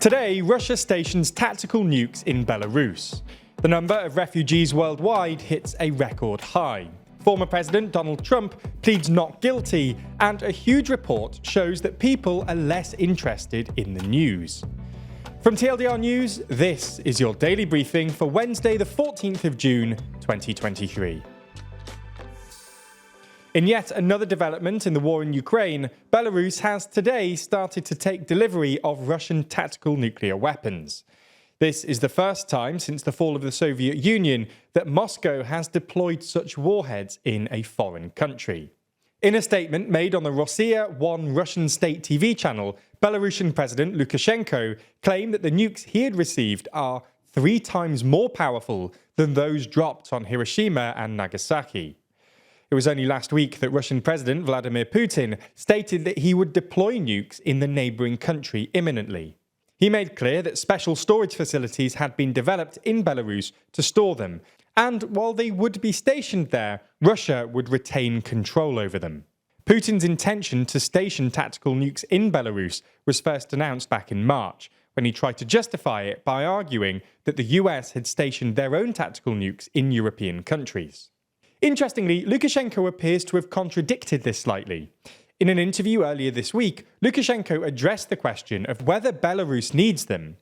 Today, Russia stations tactical nukes in Belarus. The number of refugees worldwide hits a record high. Former President Donald Trump pleads not guilty, and a huge report shows that people are less interested in the news. From TLDR News, this is your daily briefing for Wednesday, the 14th of June, 2023. In yet another development in the war in Ukraine, Belarus has today started to take delivery of Russian tactical nuclear weapons. This is the first time since the fall of the Soviet Union that Moscow has deployed such warheads in a foreign country. In a statement made on the Rossiya 1 Russian state TV channel, Belarusian President Lukashenko claimed that the nukes he had received are 3 times more powerful than those dropped on Hiroshima and Nagasaki. It was only last week that Russian President Vladimir Putin stated that he would deploy nukes in the neighbouring country imminently. He made clear that special storage facilities had been developed in Belarus to store them, and while they would be stationed there, Russia would retain control over them. Putin's intention to station tactical nukes in Belarus was first announced back in March, when he tried to justify it by arguing that the US had stationed their own tactical nukes in European countries. Interestingly, Lukashenko appears to have contradicted this slightly. In an interview earlier this week, Lukashenko addressed the question of whether Belarus needs them.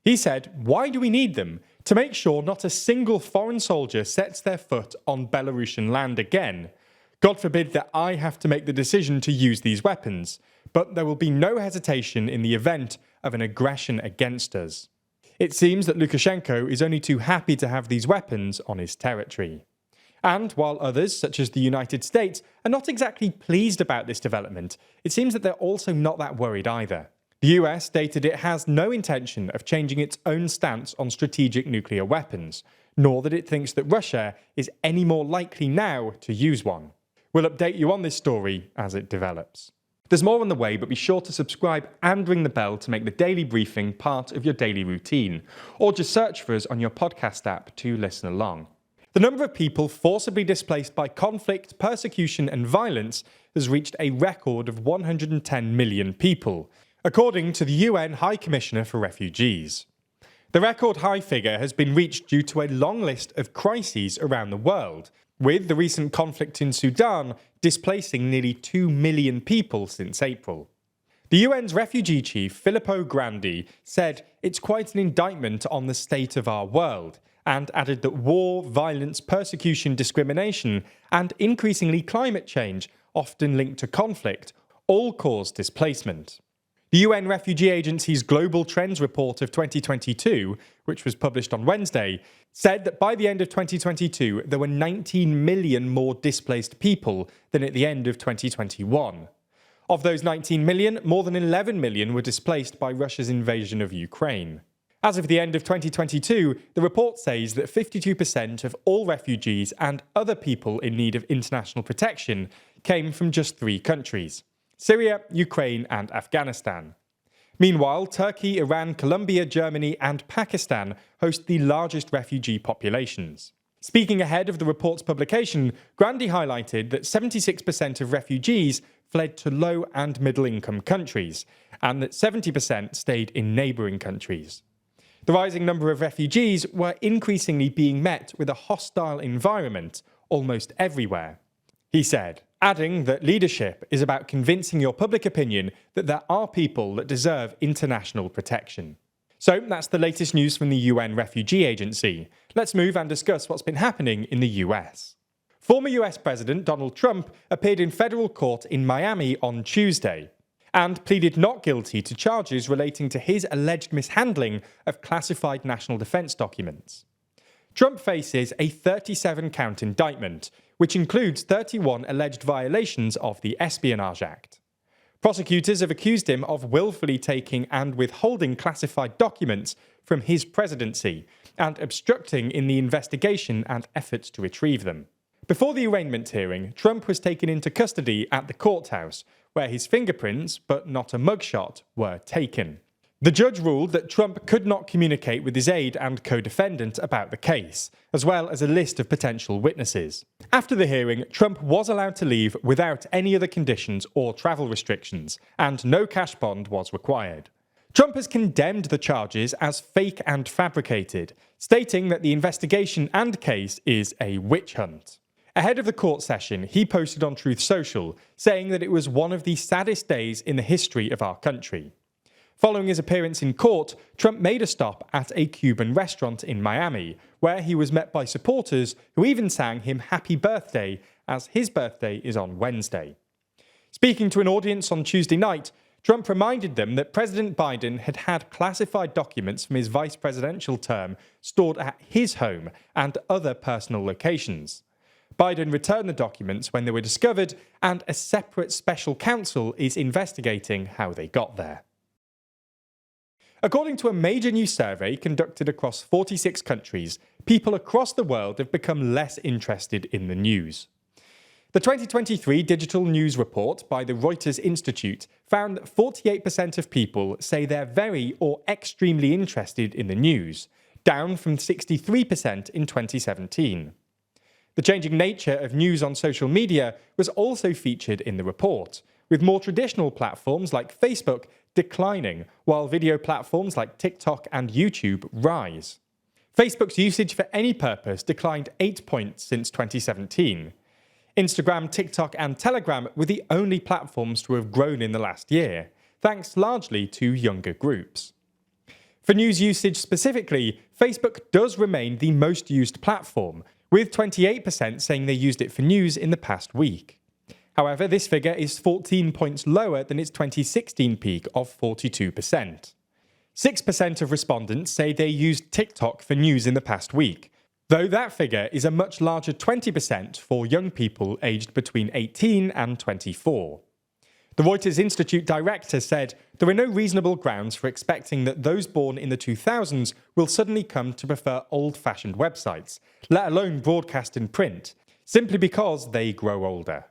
He said, "Why do we need them? To make sure not a single foreign soldier sets their foot on Belarusian land again. God forbid that I have to make the decision to use these weapons, but there will be no hesitation in the event of an aggression against us." It seems that Lukashenko is only too happy to have these weapons on his territory. And while others, such as the United States, are not exactly pleased about this development, it seems that they're also not that worried either. The US stated it has no intention of changing its own stance on strategic nuclear weapons, nor that it thinks that Russia is any more likely now to use one. We'll update you on this story as it develops. There's more on the way, but be sure to subscribe and ring the bell to make the daily briefing part of your daily routine, or just search for us on your podcast app to listen along. The number of people forcibly displaced by conflict, persecution and violence has reached a record of 110 million people, according to the UN High Commissioner for Refugees. The record high figure has been reached due to a long list of crises around the world, with the recent conflict in Sudan displacing nearly 2 million people since April. The UN's refugee chief, Filippo Grandi, said it's quite an indictment on the state of our world, and added that war, violence, persecution, discrimination, and increasingly climate change, often linked to conflict, all cause displacement. The UN Refugee Agency's Global Trends Report of 2022, which was published on Wednesday, said that by the end of 2022, there were 19 million more displaced people than at the end of 2021. Of those 19 million, more than 11 million were displaced by Russia's invasion of Ukraine. As of the end of 2022, the report says that 52% of all refugees and other people in need of international protection came from just 3 countries: Syria, Ukraine, and Afghanistan. Meanwhile, Turkey, Iran, Colombia, Germany, and Pakistan host the largest refugee populations. Speaking ahead of the report's publication, Grandi highlighted that 76% of refugees fled to low and middle-income countries, and that 70% stayed in neighbouring countries. The rising number of refugees were increasingly being met with a hostile environment almost everywhere, he said, adding that leadership is about convincing your public opinion that there are people that deserve international protection. So that's the latest news from the UN Refugee Agency. Let's move and discuss what's been happening in the US. Former US President Donald Trump appeared in federal court in Miami on Tuesday and pleaded not guilty to charges relating to his alleged mishandling of classified national defense documents. Trump faces a 37-count indictment, which includes 31 alleged violations of the Espionage Act. Prosecutors have accused him of willfully taking and withholding classified documents from his presidency and obstructing in the investigation and efforts to retrieve them. Before the arraignment hearing, Trump was taken into custody at the courthouse, where his fingerprints, but not a mugshot, were taken. The judge ruled that Trump could not communicate with his aide and co-defendant about the case, as well as a list of potential witnesses. After the hearing, Trump was allowed to leave without any other conditions or travel restrictions, and no cash bond was required. Trump has condemned the charges as fake and fabricated, stating that the investigation and case is a witch hunt. Ahead of the court session, he posted on Truth Social, saying that it was one of the saddest days in the history of our country. Following his appearance in court, Trump made a stop at a Cuban restaurant in Miami, where he was met by supporters who even sang him happy birthday, as his birthday is on Wednesday. Speaking to an audience on Tuesday night, Trump reminded them that President Biden had classified documents from his vice presidential term stored at his home and other personal locations. Biden returned the documents when they were discovered, and a separate special counsel is investigating how they got there. According to a major new survey conducted across 46 countries, people across the world have become less interested in the news. The 2023 Digital News Report by the Reuters Institute found that 48% of people say they're very or extremely interested in the news, down from 63% in 2017. The changing nature of news on social media was also featured in the report, with more traditional platforms like Facebook declining, while video platforms like TikTok and YouTube rise. Facebook's usage for any purpose declined 8 points since 2017. Instagram, TikTok and Telegram were the only platforms to have grown in the last year, thanks largely to younger groups. For news usage specifically, Facebook does remain the most used platform, with 28% saying they used it for news in the past week. However, this figure is 14 points lower than its 2016 peak of 42%. 6% of respondents say they used TikTok for news in the past week, though that figure is a much larger 20% for young people aged between 18 and 24. The Reuters Institute director said there are no reasonable grounds for expecting that those born in the 2000s will suddenly come to prefer old-fashioned websites, let alone broadcast in print, simply because they grow older.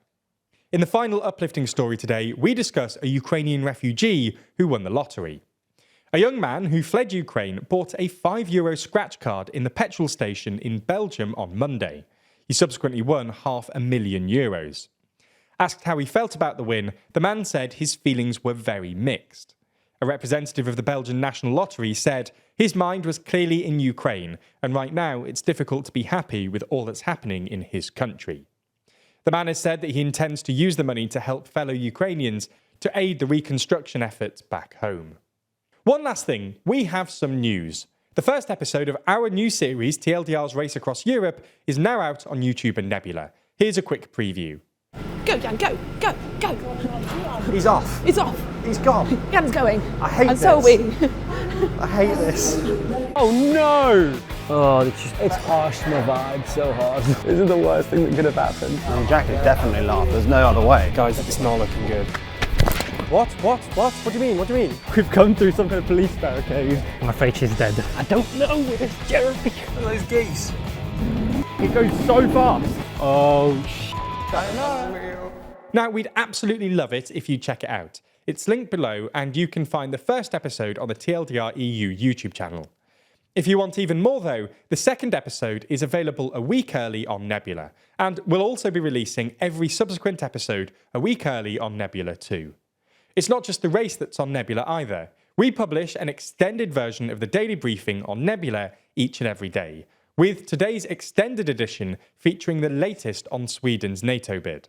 In the final uplifting story today, we discuss a Ukrainian refugee who won the lottery. A young man who fled Ukraine bought a €5 scratch card in the petrol station in Belgium on Monday. He subsequently won €500,000. Asked how he felt about the win, the man said his feelings were very mixed. A representative of the Belgian National Lottery said his mind was clearly in Ukraine, and right now it's difficult to be happy with all that's happening in his country. The man has said that he intends to use the money to help fellow Ukrainians to aid the reconstruction efforts back home. One last thing, we have some news. The first episode of our new series, TLDR's Race Across Europe, is now out on YouTube and Nebula. Here's a quick preview. Go, Jan, go, go, go. He's off. He's off. He's gone. Jan's going. I hate and this. so are we. I hate this. Oh no! Oh, it's harsh to my vibe, so hard. This is the worst thing that could have happened. Jack is definitely laughed. There's no other way. Guys, it's not looking good. What? What do you mean? What do you mean? We've come through some kind of police barricade. I'm afraid she's dead. I don't know where this Jeremy. Look at those geese. It goes so fast. Oh, I know. Now, we'd absolutely love it if you check it out. It's linked below, and you can find the first episode on the TLDR EU YouTube channel. If you want even more though, the second episode is available a week early on Nebula, and we'll also be releasing every subsequent episode a week early on Nebula too. It's not just the race that's on Nebula either. We publish an extended version of the daily briefing on Nebula each and every day, with today's extended edition featuring the latest on Sweden's NATO bid.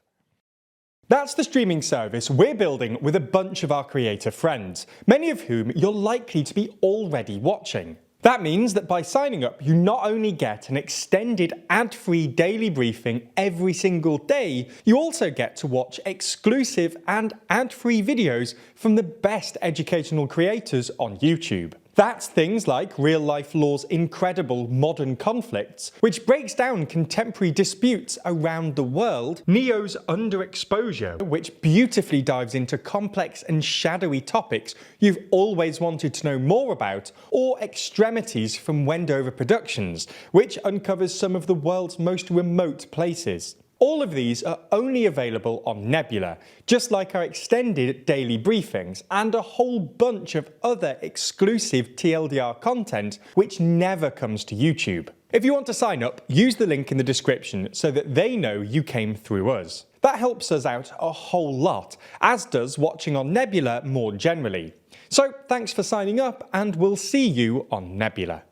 That's the streaming service we're building with a bunch of our creator friends, many of whom you're likely to be already watching. That means that by signing up, you not only get an extended ad-free daily briefing every single day, you also get to watch exclusive and ad-free videos from the best educational creators on YouTube. That's things like Real Life Law's incredible Modern Conflicts, which breaks down contemporary disputes around the world, Neo's Underexposure, which beautifully dives into complex and shadowy topics you've always wanted to know more about, or Extremities from Wendover Productions, which uncovers some of the world's most remote places. All of these are only available on Nebula, just like our extended daily briefings and a whole bunch of other exclusive TLDR content which never comes to YouTube. If you want to sign up, use the link in the description so that they know you came through us. That helps us out a whole lot, as does watching on Nebula more generally. So thanks for signing up, and we'll see you on Nebula.